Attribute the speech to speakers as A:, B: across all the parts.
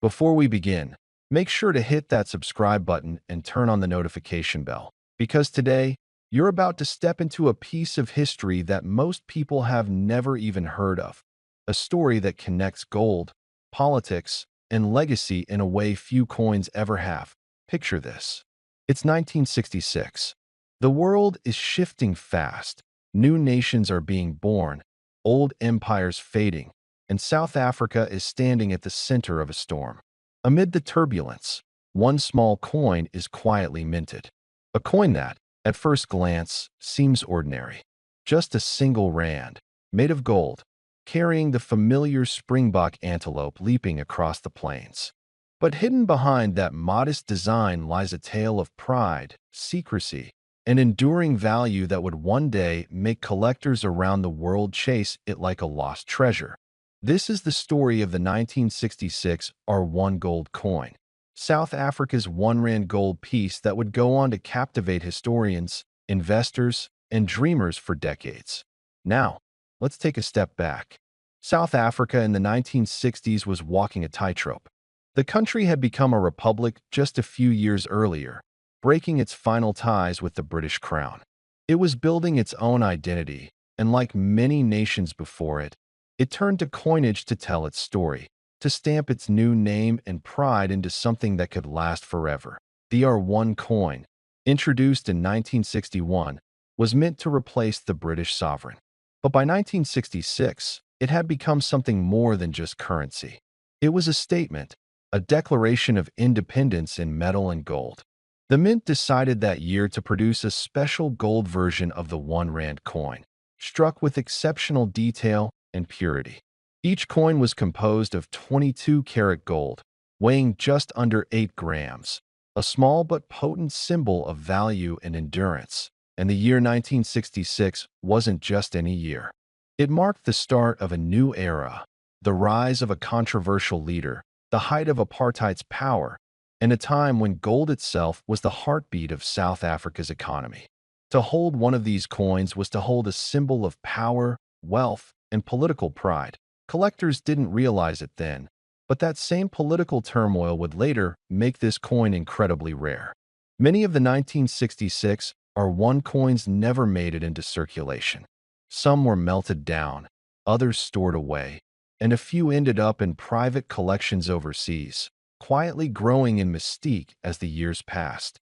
A: Before we begin, make sure to hit that subscribe button and turn on the notification bell, because today, you're about to step into a piece of history that most people have never even heard of, a story that connects gold, politics, and legacy in a way few coins ever have. Picture this. It's 1966. The world is shifting fast. New nations are being born, old empires fading, and South Africa is standing at the center of a storm. Amid the turbulence, one small coin is quietly minted. A coin that, at first glance, seems ordinary. Just a single rand, made of gold, carrying the familiar springbok antelope leaping across the plains. But hidden behind that modest design lies a tale of pride, secrecy, and enduring value that would one day make collectors around the world chase it like a lost treasure. This is the story of the 1966 R1 gold coin, South Africa's 1 rand gold piece that would go on to captivate historians, investors, and dreamers for decades. Now, let's take a step back. South Africa in the 1960s was walking a tightrope. The country had become a republic just a few years earlier, breaking its final ties with the British Crown. It was building its own identity, and like many nations before it, it turned to coinage to tell its story, to stamp its new name and pride into something that could last forever. The R1 coin, introduced in 1961, was meant to replace the British sovereign. But by 1966, it had become something more than just currency. It was a statement, a declaration of independence in metal and gold. The mint decided that year to produce a special gold version of the 1 rand coin, struck with exceptional detail and purity. Each coin was composed of 22-karat gold, weighing just under 8 grams, a small but potent symbol of value and endurance. And the year 1966 wasn't just any year. It marked the start of a new era, the rise of a controversial leader, the height of apartheid's power, and a time when gold itself was the heartbeat of South Africa's economy. To hold one of these coins was to hold a symbol of power, wealth, and political pride. Collectors didn't realize it then, but that same political turmoil would later make this coin incredibly rare. Many of the 1966 R1 coins never made it into circulation. Some were melted down, others stored away, and a few ended up in private collections overseas, quietly growing in mystique as the years passed.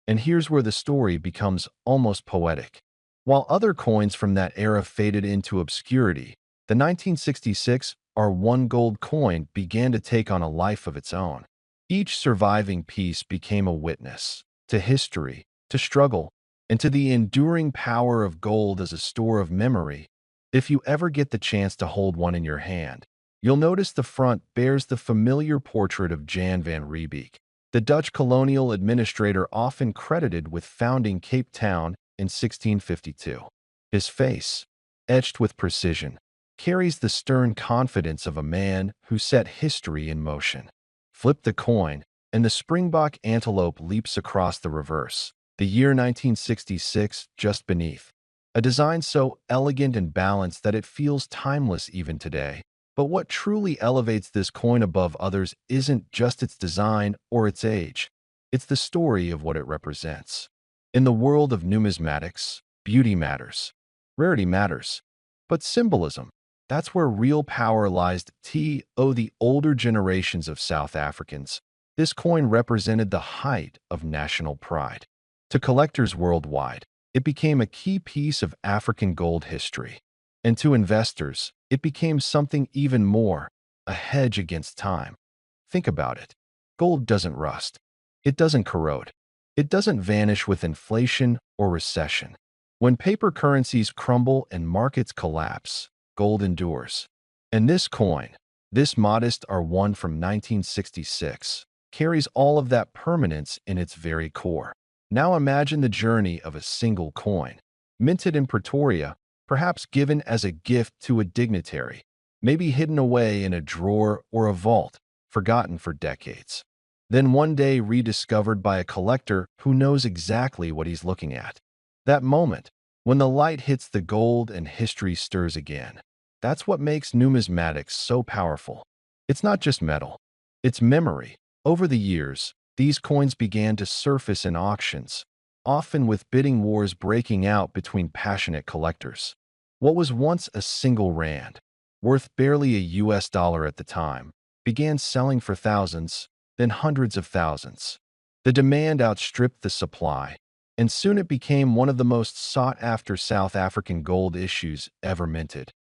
A: And here's where the story becomes almost poetic. While other coins from that era faded into obscurity, the 1966 R1 gold coin began to take on a life of its own. Each surviving piece became a witness to history, to struggle, and to the enduring power of gold as a store of memory. If you ever get the chance to hold one in your hand, you'll notice the front bears the familiar portrait of Jan van Riebeeck, the Dutch colonial administrator often credited with founding Cape Town in 1652. His face, etched with precision, carries the stern confidence of a man who set history in motion. Flip the coin, and the springbok antelope leaps across the reverse. The year 1966 just beneath. A design so elegant and balanced that it feels timeless even today. But what truly elevates this coin above others isn't just its design or its age. It's the story of what it represents. In the world of numismatics, beauty matters, rarity matters, but symbolism, that's where real power lies. The older generations of South Africans, this coin represented the height of national pride. To collectors worldwide, it became a key piece of African gold history. And to investors, it became something even more, a hedge against time. Think about it. Gold doesn't rust. It doesn't corrode. It doesn't vanish with inflation or recession. When paper currencies crumble and markets collapse, gold endures. And this coin, this modest R1 from 1966, carries all of that permanence in its very core. Now imagine the journey of a single coin, minted in Pretoria, perhaps given as a gift to a dignitary, maybe hidden away in a drawer or a vault, forgotten for decades. Then one day rediscovered by a collector who knows exactly what he's looking at. That moment, when the light hits the gold and history stirs again. That's what makes numismatics so powerful. It's not just metal. Its memory. Over the years, these coins began to surface in auctions, often with bidding wars breaking out between passionate collectors. What was once a single rand, worth barely a US dollar at the time, began selling for thousands, then hundreds of thousands. The demand outstripped the supply, and soon it became one of the most sought-after South African gold issues ever minted.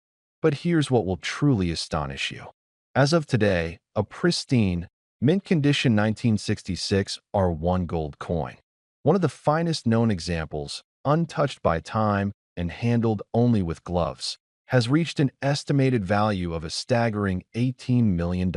A: But here's what will truly astonish you. As of today, a pristine, mint-condition 1966 R1 gold coin, one of the finest known examples, untouched by time and handled only with gloves, has reached an estimated value of a staggering $18 million.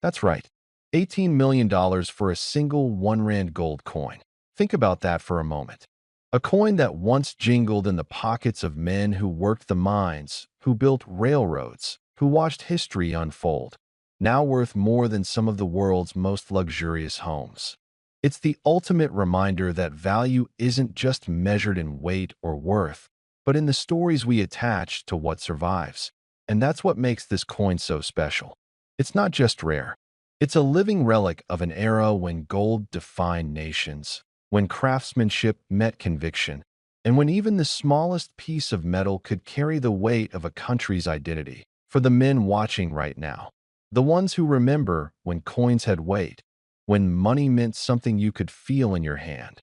A: That's right, $18 million for a single 1 rand gold coin. Think about that for a moment. A coin that once jingled in the pockets of men who worked the mines, who built railroads, who watched history unfold, now worth more than some of the world's most luxurious homes. It's the ultimate reminder that value isn't just measured in weight or worth, but in the stories we attach to what survives. And that's what makes this coin so special. It's not just rare. It's a living relic of an era when gold defined nations, when craftsmanship met conviction, and when even the smallest piece of metal could carry the weight of a country's identity. For the men watching right now, the ones who remember when coins had weight, when money meant something you could feel in your hand,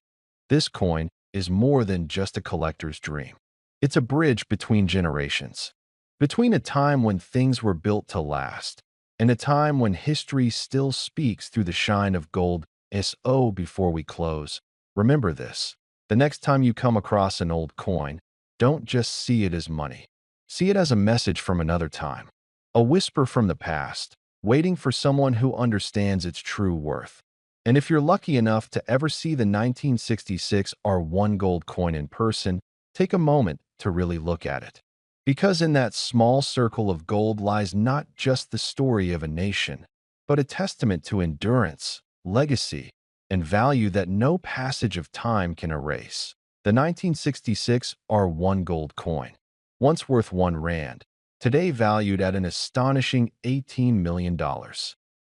A: this coin is more than just a collector's dream. It's a bridge between generations, between a time when things were built to last and a time when history still speaks through the shine of gold. Before we close, remember this. The next time you come across an old coin, don't just see it as money. See it as a message from another time, a whisper from the past, waiting for someone who understands its true worth. And if you're lucky enough to ever see the 1966 R1 gold coin in person, take a moment to really look at it. Because in that small circle of gold lies not just the story of a nation, but a testament to endurance, legacy, and value that no passage of time can erase. The 1966 R1 gold coin, once worth 1 rand, today valued at an astonishing $18 million.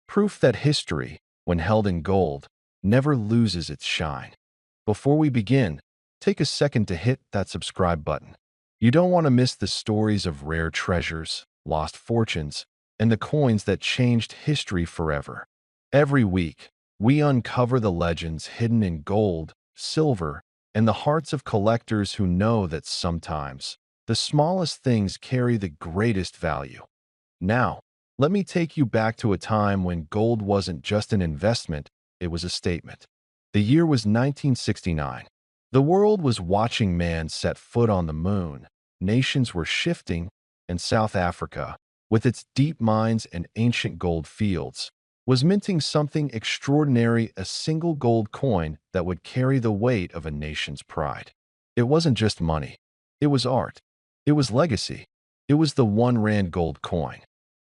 A: Proof that history, when held in gold, never loses its shine. Before we begin, take a second to hit that subscribe button. You don't want to miss the stories of rare treasures, lost fortunes, and the coins that changed history forever. Every week, we uncover the legends hidden in gold, silver, and the hearts of collectors who know that sometimes the smallest things carry the greatest value. Now, let me take you back to a time when gold wasn't just an investment, it was a statement. The year was 1969. The world was watching man set foot on the moon. Nations were shifting, and South Africa, with its deep mines and ancient gold fields, was minting something extraordinary, a single gold coin that would carry the weight of a nation's pride. It wasn't just money. It was art. It was legacy. It was the 1 rand gold coin.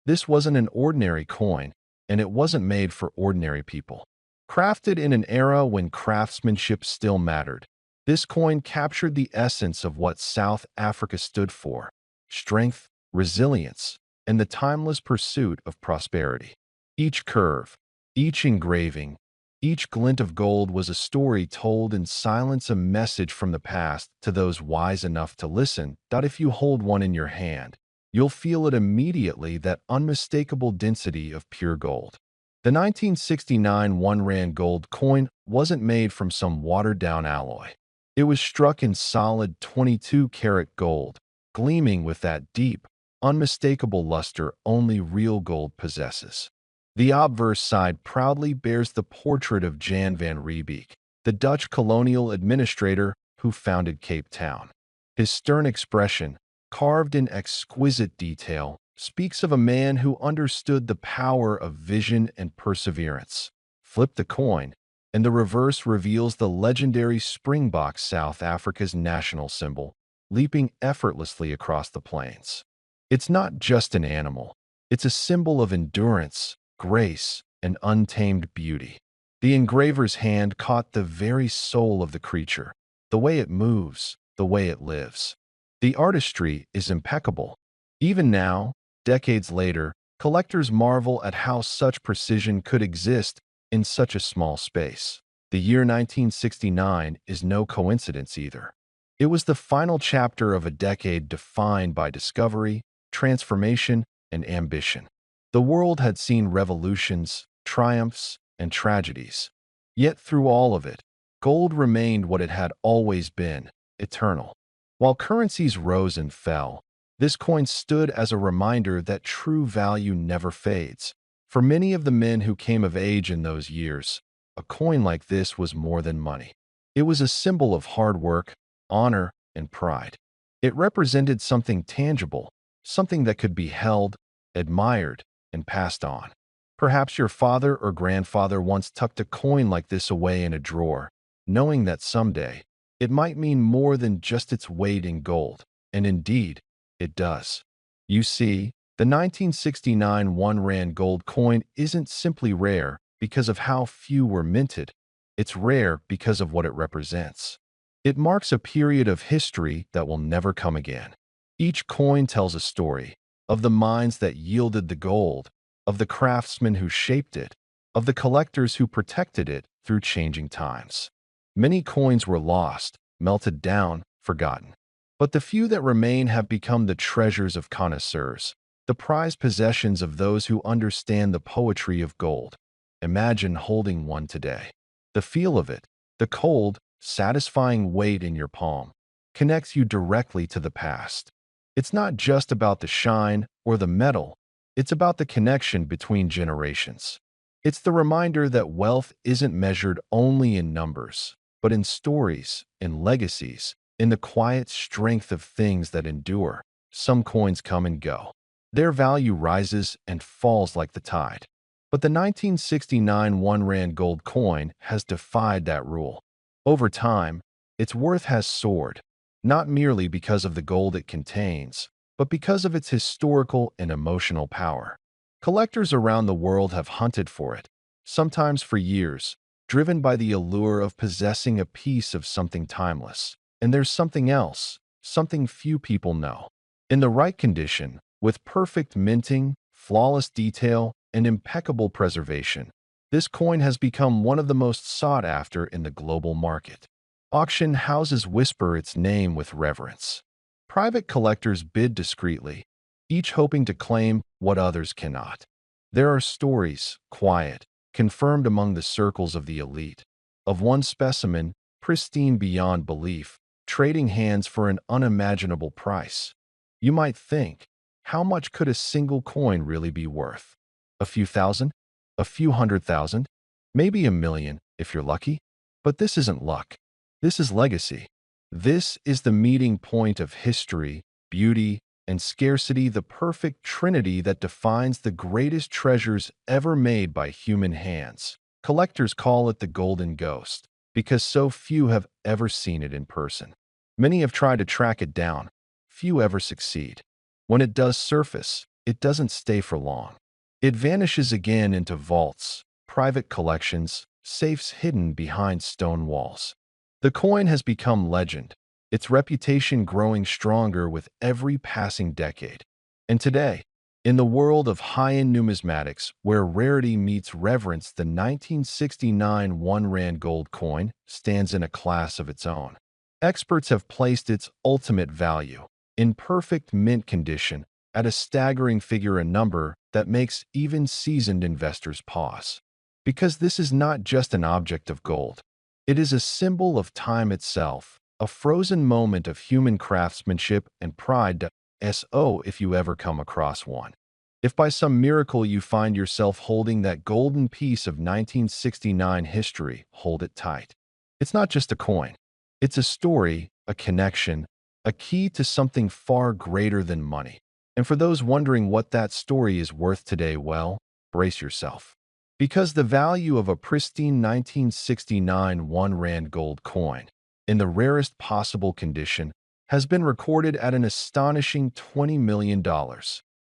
A: This wasn't an ordinary coin, and it wasn't made for ordinary people. Crafted in an era when craftsmanship still mattered, this coin captured the essence of what South Africa stood for: strength, resilience, and the timeless pursuit of prosperity. Each curve, each engraving, each glint of gold was a story told in silence, a message from the past to those wise enough to listen. If you hold one in your hand, you'll feel it immediately, that unmistakable density of pure gold. The 1969 1 rand gold coin wasn't made from some watered-down alloy. It was struck in solid 22-karat gold, gleaming with that deep, unmistakable luster only real gold possesses. The obverse side proudly bears the portrait of Jan van Riebeeck, the Dutch colonial administrator who founded Cape Town. His stern expression, carved in exquisite detail, speaks of a man who understood the power of vision and perseverance. Flip the coin, and the reverse reveals the legendary springbok, South Africa's national symbol, leaping effortlessly across the plains. It's not just an animal. It's a symbol of endurance, grace, and untamed beauty. The engraver's hand caught the very soul of the creature, the way it moves, the way it lives. The artistry is impeccable. Even now, decades later, Collectors marvel at how such precision could exist in such a small space. The year 1969 is no coincidence either. It was the final chapter of a decade defined by discovery, transformation, and ambition. The world had seen revolutions, triumphs, and tragedies. Yet through all of it, gold remained what it had always been, eternal. While currencies rose and fell, this coin stood as a reminder that true value never fades. For many of the men who came of age in those years, a coin like this was more than money. It was a symbol of hard work, honor, and pride. It represented something tangible, something that could be held, admired, and passed on. Perhaps your father or grandfather once tucked a coin like this away in a drawer, knowing that someday it might mean more than just its weight in gold. And indeed, it does. You see, the 1969 1 Rand gold coin isn't simply rare because of how few were minted. It's rare because of what it represents. It marks a period of history that will never come again. Each coin tells a story of the mines that yielded the gold, of the craftsmen who shaped it, of the collectors who protected it through changing times. Many coins were lost, melted down, forgotten. But the few that remain have become the treasures of connoisseurs, the prized possessions of those who understand the poetry of gold. Imagine holding one today. The feel of it, the cold, satisfying weight in your palm, connects you directly to the past. It's not just about the shine or the metal, it's about the connection between generations. It's the reminder that wealth isn't measured only in numbers, but in stories, in legacies, in the quiet strength of things that endure. Some coins come and go. Their value rises and falls like the tide. But the 1969 1 Rand gold coin has defied that rule. Over time, its worth has soared, not merely because of the gold it contains, but because of its historical and emotional power. Collectors around the world have hunted for it, sometimes for years, driven by the allure of possessing a piece of something timeless. And there's something else, something few people know. In the right condition, with perfect minting, flawless detail, and impeccable preservation, this coin has become one of the most sought after in the global market. Auction houses whisper its name with reverence. Private collectors bid discreetly, each hoping to claim what others cannot. There are stories, quiet, confirmed among the circles of the elite, of one specimen, pristine beyond belief, trading hands for an unimaginable price. You might think, how much could a single coin really be worth? A few thousand? A few 100,000? Maybe a million, if you're lucky? But this isn't luck. This is legacy. This is the meeting point of history, beauty, and scarcity, the perfect trinity that defines the greatest treasures ever made by human hands. Collectors call it the golden ghost, because so few have ever seen it in person. Many have tried to track it down. Few ever succeed. When it does surface, it doesn't stay for long. It vanishes again into vaults, private collections, safes hidden behind stone walls. The coin has become legend, its reputation growing stronger with every passing decade. And today, in the world of high-end numismatics, where rarity meets reverence, the 1969 1 Rand gold coin stands in a class of its own. Experts have placed its ultimate value, in perfect mint condition, at a staggering figure, a number that makes even seasoned investors pause. Because this is not just an object of gold. It is a symbol of time itself, a frozen moment of human craftsmanship and pride. So if you ever come across one. If by some miracle you find yourself holding that golden piece of 1969 history, hold it tight. It's not just a coin. It's a story, a connection, a key to something far greater than money. And for those wondering what that story is worth today, well, brace yourself. Because the value of a pristine 1969 1 Rand gold coin, in the rarest possible condition, has been recorded at an astonishing $20 million.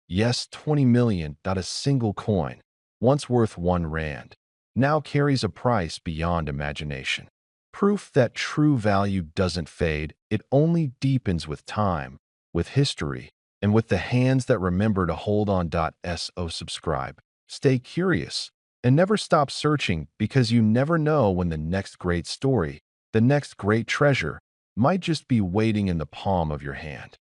A: Yes, 20 million, not a single coin, once worth 1 Rand, now carries a price beyond imagination. Proof that true value doesn't fade, it only deepens with time, with history, And with the hands that remember to hold on. So subscribe, stay curious, and never stop searching, because you never know when the next great story, the next great treasure, might just be waiting in the palm of your hand.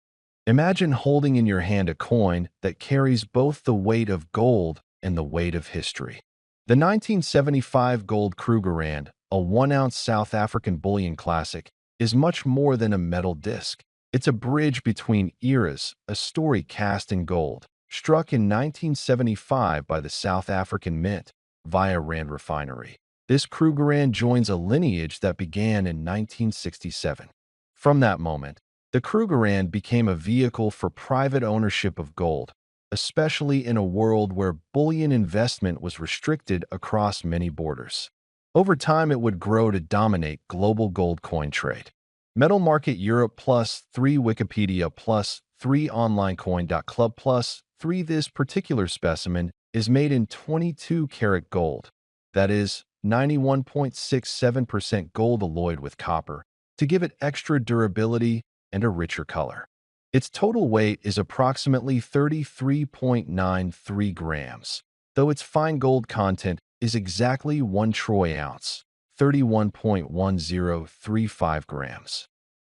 A: Imagine holding in your hand a coin that carries both the weight of gold and the weight of history. The 1975 gold Krugerrand, a 1-ounce South African bullion classic, is much more than a metal disc. It's a bridge between eras, a story cast in gold, struck in 1975 by the South African Mint via Rand Refinery. This Krugerrand joins a lineage that began in 1967. From that moment, the Krugerrand became a vehicle for private ownership of gold, especially in a world where bullion investment was restricted across many borders. Over time, it would grow to dominate global gold coin trade. Metal Market Europe plus 3 Wikipedia plus 3 OnlineCoin.club plus 3 This particular specimen is made in 22-karat gold, that is, 91.67% gold alloyed with copper, to give it extra durability and a richer color. Its total weight is approximately 33.93 grams, though its fine gold content is exactly 1 troy ounce, 31.1035 grams.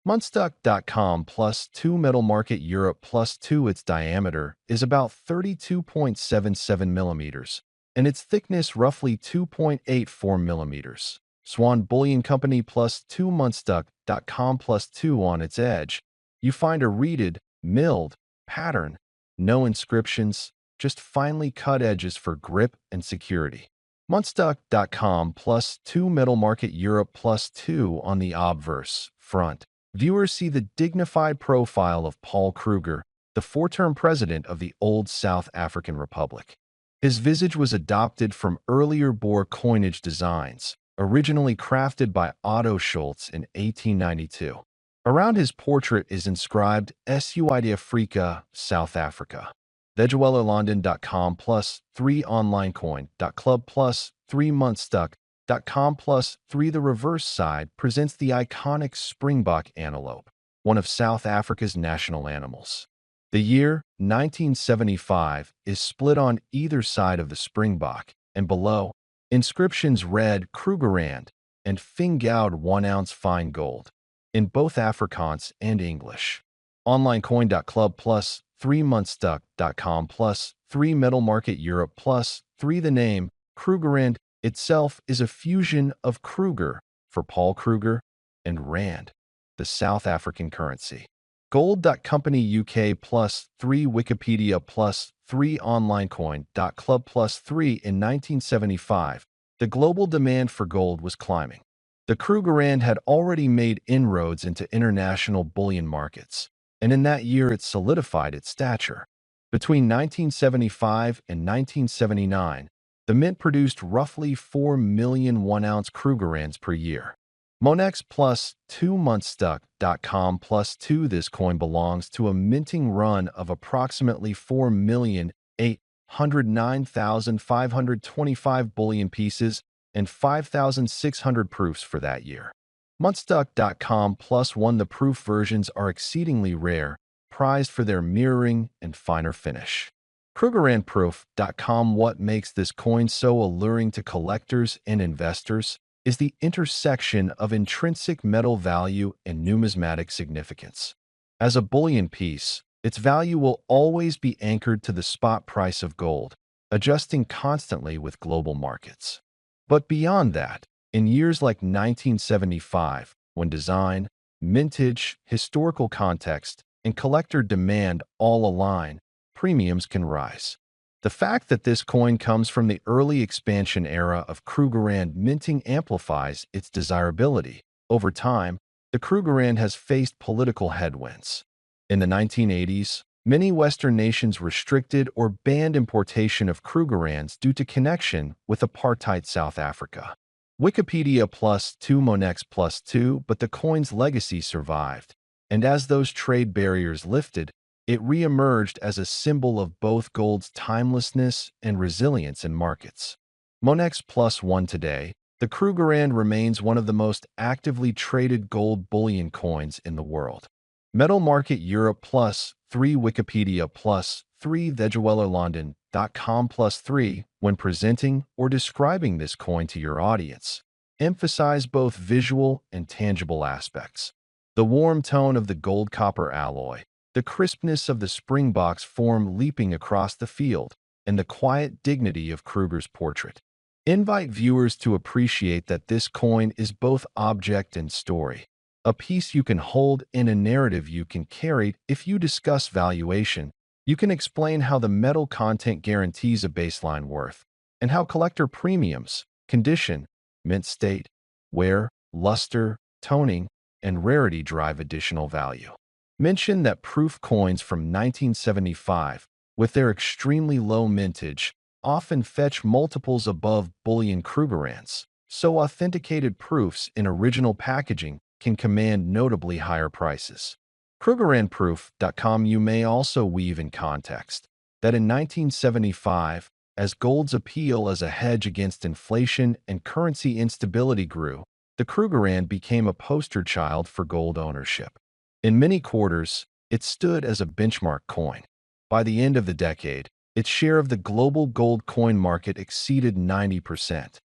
A: Munstuck.com plus 2 Metal Market Europe plus 2 Its diameter is about 32.77 millimeters, and its thickness roughly 2.84 millimeters. Swan Bullion Company plus 2 Munstuck.com plus 2 On its edge, you find a reeded, milled pattern, no inscriptions, just finely cut edges for grip and security. Munstuck.com plus 2 Metal Market Europe plus 2 On the obverse front, viewers see the dignified profile of Paul Kruger, the 4-term president of the old South African Republic. His visage was adopted from earlier Boer coinage designs, originally crafted by Otto Schultz in 1892. Around his portrait is inscribed Suid Afrika, South Africa. TheJewellerLondon.com plus 3 OnlineCoin.club plus 3 Munstuck.com plus 3 The reverse side presents the iconic springbok antelope, one of South Africa's national animals. The year, 1975, is split on either side of the springbok, and below, inscriptions read Krugerrand and Fingoud 1-ounce fine gold, in both Afrikaans and English. OnlineCoin.club plus 3 Munstuck.com plus 3 Metal Market Europe plus 3 The name, Krugerrand, itself is a fusion of Kruger, for Paul Kruger, and Rand, the South African currency. Gold.company UK plus 3 Wikipedia plus 3 OnlineCoin.club plus 3 In 1975, the global demand for gold was climbing. The Krugerrand had already made inroads into international bullion markets, and in that year it solidified its stature. Between 1975 and 1979, the mint produced roughly 4 million 1-ounce Krugerrands per year. Monex plus 2 Munstuck.com plus 2 This coin belongs to a minting run of approximately 4,809,525 bullion pieces and 5,600 proofs for that year. Munstuck.com plus 1 The proof versions are exceedingly rare, prized for their mirroring and finer finish. Krugerrandproof.com What makes this coin so alluring to collectors and investors is the intersection of intrinsic metal value and numismatic significance. As a bullion piece, its value will always be anchored to the spot price of gold, adjusting constantly with global markets. But beyond that, in years like 1975, when design, mintage, historical context, and collector demand all align, premiums can rise. The fact that this coin comes from the early expansion era of Krugerrand minting amplifies its desirability. Over time, the Krugerrand has faced political headwinds. In the 1980s, many Western nations restricted or banned importation of Krugerrands due to connection with apartheid South Africa. Wikipedia plus 2 Monex plus 2 But the coin's legacy survived, and as those trade barriers lifted, it re-emerged as a symbol of both gold's timelessness and resilience in markets. Monex plus 1 Today, the Krugerrand remains one of the most actively traded gold bullion coins in the world. Metal Market Europe plus 3 Wikipedia plus 3 TheJewellerLondon.com plus 3 when presenting or describing this coin to your audience. Emphasize both visual and tangible aspects. The warm tone of the gold-copper alloy, the crispness of the Springboks form leaping across the field, and the quiet dignity of Kruger's portrait. Invite viewers to appreciate that this coin is both object and story, a piece you can hold and a narrative you can carry. If you discuss valuation, you can explain how the metal content guarantees a baseline worth, and how collector premiums, condition, mint state, wear, luster, toning, and rarity drive additional value. Mention that proof coins from 1975, with their extremely low mintage, often fetch multiples above bullion Krugerrands, so authenticated proofs in original packaging can command notably higher prices. Krugerrandproof.com. You may also weave in context that in 1975, as gold's appeal as a hedge against inflation and currency instability grew, the Krugerrand became a poster child for gold ownership. In many quarters, it stood as a benchmark coin. By the end of the decade, its share of the global gold coin market exceeded 90%.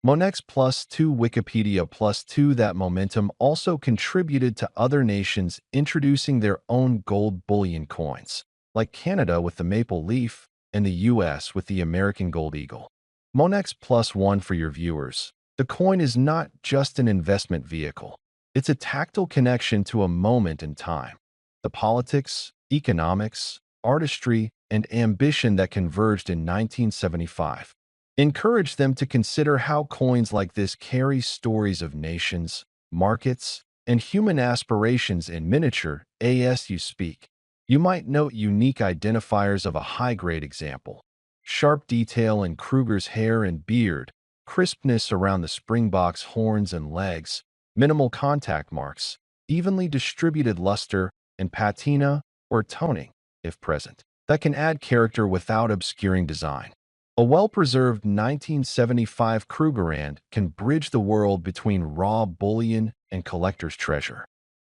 A: Monex plus 2 Wikipedia plus 2 That momentum also contributed to other nations introducing their own gold bullion coins, like Canada with the maple leaf and the US with the American gold eagle. Monex plus 1 for your viewers. The coin is not just an investment vehicle. It's a tactile connection to a moment in time. The politics, economics, artistry, and ambition that converged in 1975. Encourage them to consider how coins like this carry stories of nations, markets, and human aspirations in miniature. As you speak, you might note unique identifiers of a high-grade example. Sharp detail in Kruger's hair and beard, crispness around the Springbok's horns and legs, minimal contact marks, evenly distributed luster, and patina or toning, if present, that can add character without obscuring design. A well-preserved 1975 Krugerrand can bridge the world between raw bullion and collector's treasure.